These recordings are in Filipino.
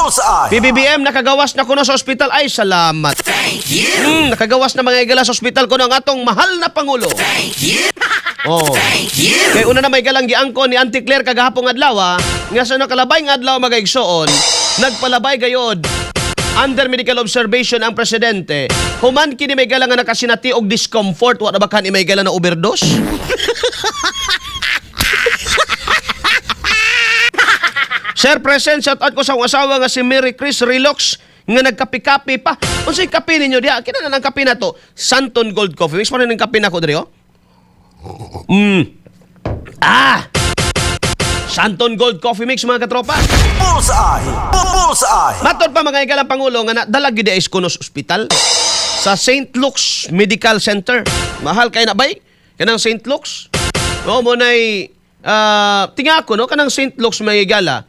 Bullseye! PBBM nakagawas na kuno sa ospital. Ay, salamat. Thank you! Nakagawas na mga igala sa ospital kuno ang atong mahal na Pangulo. Thank you! Oh. Thank you! Kay una na may galang giangko ni Auntie Claire kagahapong adlaw nga sa nakalabay nga adlaw magaigsoon, nagpalabay gayod under medical observation ang presidente. Human kini may galang nga nakasinati og discomfort wa na ba kan may galang na overdose? Sir Present, shout out ko sa akong asawa nga si Mary Chris Relox nga nagkapi-kapi pa. Unsay kape ninyo diha? Kinahanglan ang kape na to. Santon Gold Coffee. Mix pa rin ang kape na ko diri, oh. Santon Gold Coffee Mix, mga katropa. Bullseye! Bullseye! Matod pa mga igalang Pangulo nga dalag gid is kuno sa ospital sa St. Luke's Medical Center. Mahal kay na bay? Kanang St. Luke's? O mo nay tinga ko no kanang St. Luke's mga igala.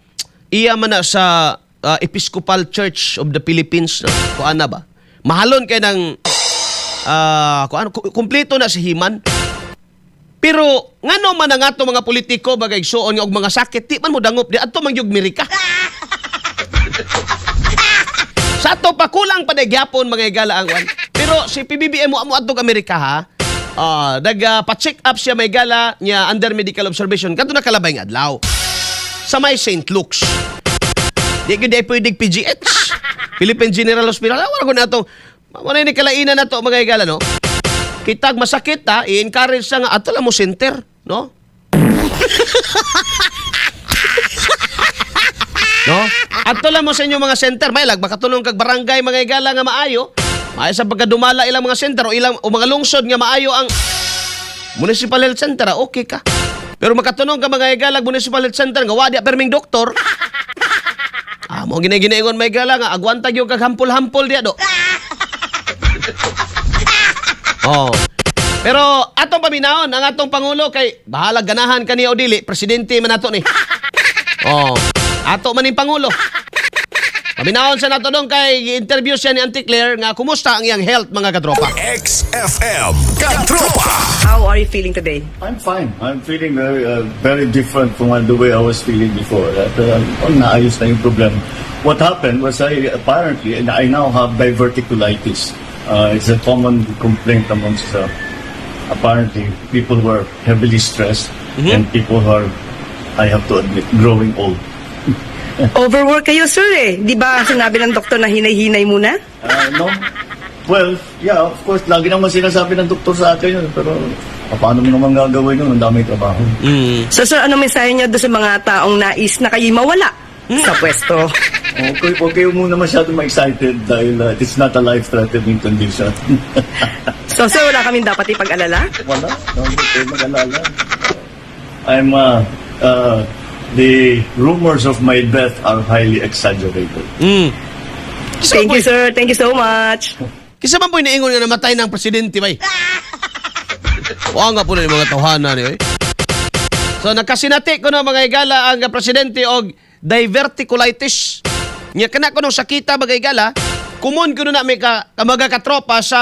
Iya man na sa Episcopal Church of the Philippines, no? Kuan na ba? Mahalon kay nang kumpleto na si Himan. Pero ngano man ang ato mga politiko bagay suon nga og mga sakit di man mo dangop di adto mangyug Amerika. Sa ato pa kulang pa gyapon mga igala ang wan. Pero si PBBM mo adtong Amerika ha. Pa-check up siya may gala niya under medical observation kadto na kalabay nga adlaw sa may St. Luke's. Di gyud ay pwedeng PGH. Philippine General Hospital. Wala ko na itong wala ni kalainan na to mga igala, no? Kitag masakit ha, i-encourage sa nga ato lang mo center, no? No? Ato lang mo sa inyo mga center, may lag makatulong kag barangay mga igala nga maayo. Maayo sa pagkadumala ilang mga center o mga lungsod nga maayo ang municipal health center, okay ka. Pero makatulong ka mga igalag municipal health center nga wadi perming doktor. Mo ginagingon may gala nga agwanta gyud kag hampol-hampol diya do. Oh. Pero atong paminahon ang atong pangulo kay bahala ganahan kaniya o dili, presidente man nato ni. Oh. Ato man ning pangulo. Paminahon sa nato dong kay interview siya ni Auntie Claire nga kumusta ang iyang health mga katropa. XFM Katropa! How are you feeling today? I'm fine. I'm feeling very different from the way I was feeling before. Naayos na yung problem. What happened was I now have diverticulitis. It's a common complaint amongst apparently people who are heavily stressed and people who are, I have to admit, growing old. Overwork kayo, sir eh. Di ba sinabi ng doktor na hinay-hinay muna? No? Well, yeah, of course, lagi naman sinasabi ng doktor sa akin yun. Pero paano mo naman gagawin yun? Ang daming trabaho. So, sir, ano mensahe niyo doon sa mga taong nais na kayo mawala sa pwesto? Okay muna masyado ma-excited dahil it's not a life-threatening condition. So, sir, wala kaming dapat ipag-alala? Wala. Okay, mag-alala. The rumors of my death are highly exaggerated. Thank you, sir. Thank you so much. Kisa man po iniingon nga namatay ng presidente bay. O nga po na yung mga tawhana ni. So nakasinati ko na mga igala ang presidente og diverticulitis. Nya kana ko nung sakita mga igala, kumon ko na may mga katropa sa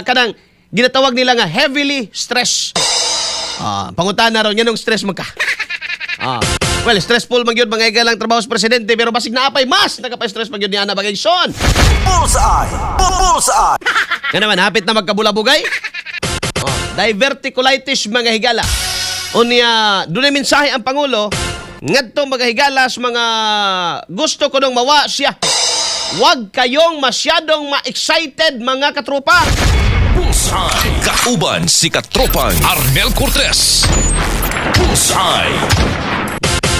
kanang ginatawag nila nga heavily stress. Pangutana ron nganong stress magka. Well, stressful magyud mga igalang trabaho sa presidente pero basig na apay mas nakapa-stress magyud ni ana bagay son. Bullseye! Bullseye! Nga naman hapit na magkabulabugay. Diverticulitis mga higala. Unya dunay mensahe ang pangulo ngadto mga higala sa mga gusto ko nung mawa siya. Huwag kayong masyadong ma-excited mga katropa. Bullseye! Kauban si katropang Arnel Cortez. Bullseye!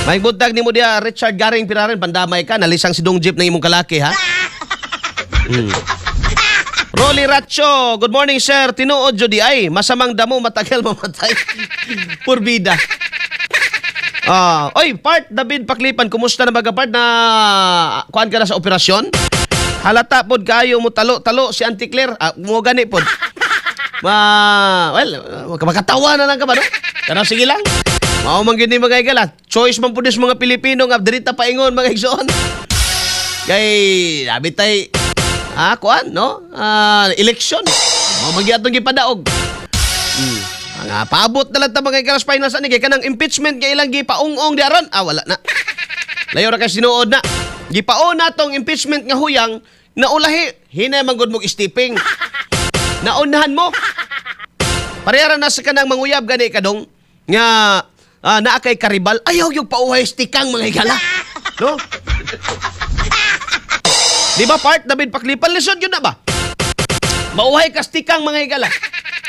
May buntag ni mo dia Richard Garing Pirarin, pandamay ka, nalisang si Dong Jeep na imong kalaki, ha? Rolly Racho, good morning sir, tinuod jud di ay, masamang damo matagal mamatay. Purbida. Oy, Part David Paklipan, kumusta na baga Part na kuan ka na sa operasyon? Halata pod kayo mo talo-talo si Auntie Claire, mo gani pod. Makatawa na lang ka ba, no? Pero sige lang. Mao man gini mga igala. Choice man pud mga Pilipino nga dirita paingon mga igsoon. Kay abi tay kuan no? Election. Mao man gyatong gipadaog. Nga paabot na lang ta mga igala finals ani kay kanang impeachment kay ilang gipaung-ong di aron. Wala na. Layo ra kay sinuod na. Gipauna tong impeachment nga huyang, naulahi, hinay manggod mong istiping. Naunahan mo. Parehara na sa kanang manguyab gani kadong nga naa kay karibal, ayaw yung pauhay stikang mga higala. No? Di ba part David Paklipan lisod yun na ba? Mauhay ka stikang mga higala.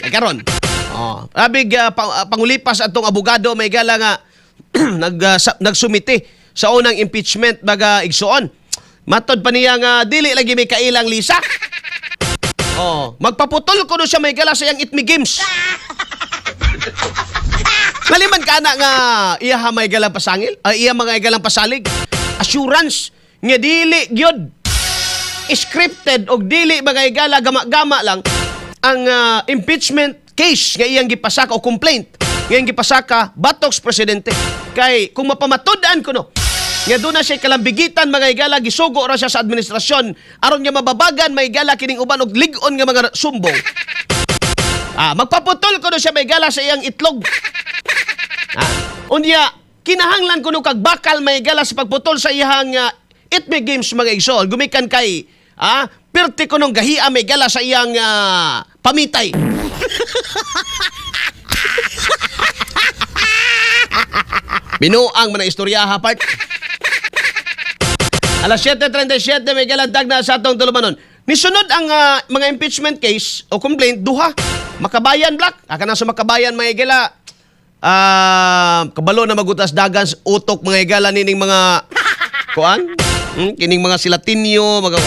Ay karon. Abig pangulipas atong abogado may higala nga nagsumiti sa unang impeachment baga igsuon. Matod pa niya nga dili lagi may kailang lisa. Magpaputol ko no siya may higala sa iyang itmi games. Maliman ka na nga iya may galang pasangil, iya mga galang pasalig. Assurance nga dili gyud scripted og dili mga gala gama-gama lang ang impeachment case nga iyang gipasaka o complaint nga iyang gipasaka batok sa presidente. Kay kung mapamatud-an ko no nga doon na siya kalambigitan mga igala, gisugo ra siya sa administrasyon aron nga mababagan may igala kining uban og lig-on nga mga sumbong. Magpaputol ko no siya may igala sa iyang itlog. Unya, kinahanglan ko no kag bakal may igala sa pagputol sa iyang itme games mga igsoon. Gumikan kay, pirti ko nung gahia may igala sa iyang pamitay. Binuang man ang istorya ha, part. Alas 7:37 may galantag na sa atong tulumanon. Nisunod ang mga impeachment case o complaint duha. Makabayan Black. Aka na sa Makabayan may gala. Kabalo na magutas dagan sa utok mga igala nining mga kuan. Kining mga silatinyo, mga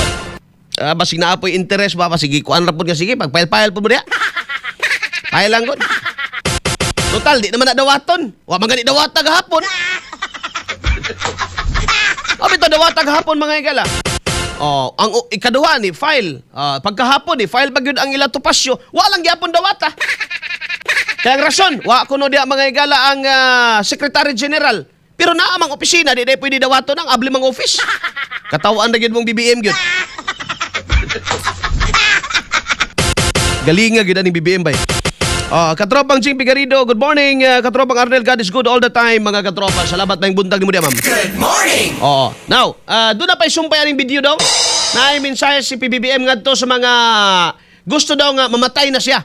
basig na apoy interest ba sige kuan ra pud nga sige pag-file pud mo diha. File lang gud. Total di naman na dawaton. Wa man gani dawata gahapon. Abito dawata gahapon mga igala. Ang ikaduha ni file. Pagkahapon ni file bagyod ang ila tupasyo. Wa lang gyapon dawata. Kaya ang rason, wa kuno diha mga igala ang Secretary General. Pero naa mang opisina di pwede dawato nang abli mang office. Katawaan na gyud mong BBM gyud. Galinga gyud ani BBM bay. Katropang Ching Pigarido, good morning. Katropang Arnel, God is good all the time mga katropa. Salamat na yung buntag ni mo diya, ma'am. Good morning! Now, doon na pa'y sumpay aning video daw. Na mensahe si PBBM nga to sa mga gusto daw nga mamatay na siya.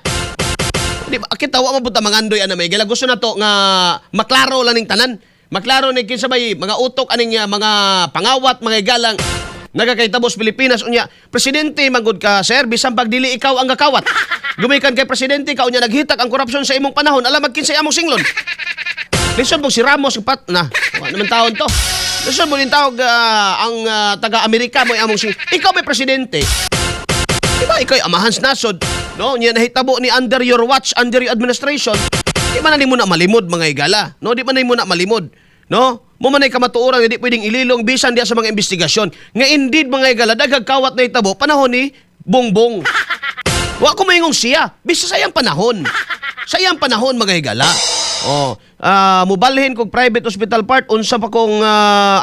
Di ba, kita wa mabuta mangandoy ana may gila. Gusto na to nga maklaro lang ning tanan. Maklaro ni kinsa bay mga utok aning mga pangawat, mga galang nagakaitabos Pilipinas unya. Presidente manggod ka, sir, bisan pag dili ikaw ang gakawat. Gumikan kay presidente ka unya naghitak ang korupsyon sa imong panahon. Alam magkinsay among singlon. Lison mo si Ramos pat na. Wa naman taon to. Lison mo din tawag ang taga-Amerika mo among sing. Ikaw may presidente. Diba ikaw ay amahans nasod, no? Nya nahitabo ni under your watch, under your administration. Di man na mo na malimod mga igala, no? Di man na mo na malimod, no? Mo man ay kamatuoran hindi pwedeng ililong bisan diya sa mga investigasyon. Nga indeed mga igala daghag kawat na hitabo panahon ni Bongbong. Wa ko mayingong siya, bisa sa iyang panahon. Sa iyang panahon mga higala. Mubalhin kog private hospital part unsa pa kong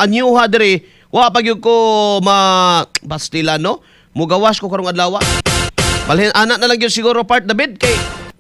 anyuha diri. Wa pa gyud ko bastila no. Mugawas ko karong adlaw. Balhin anak na lang gyud siguro part David kay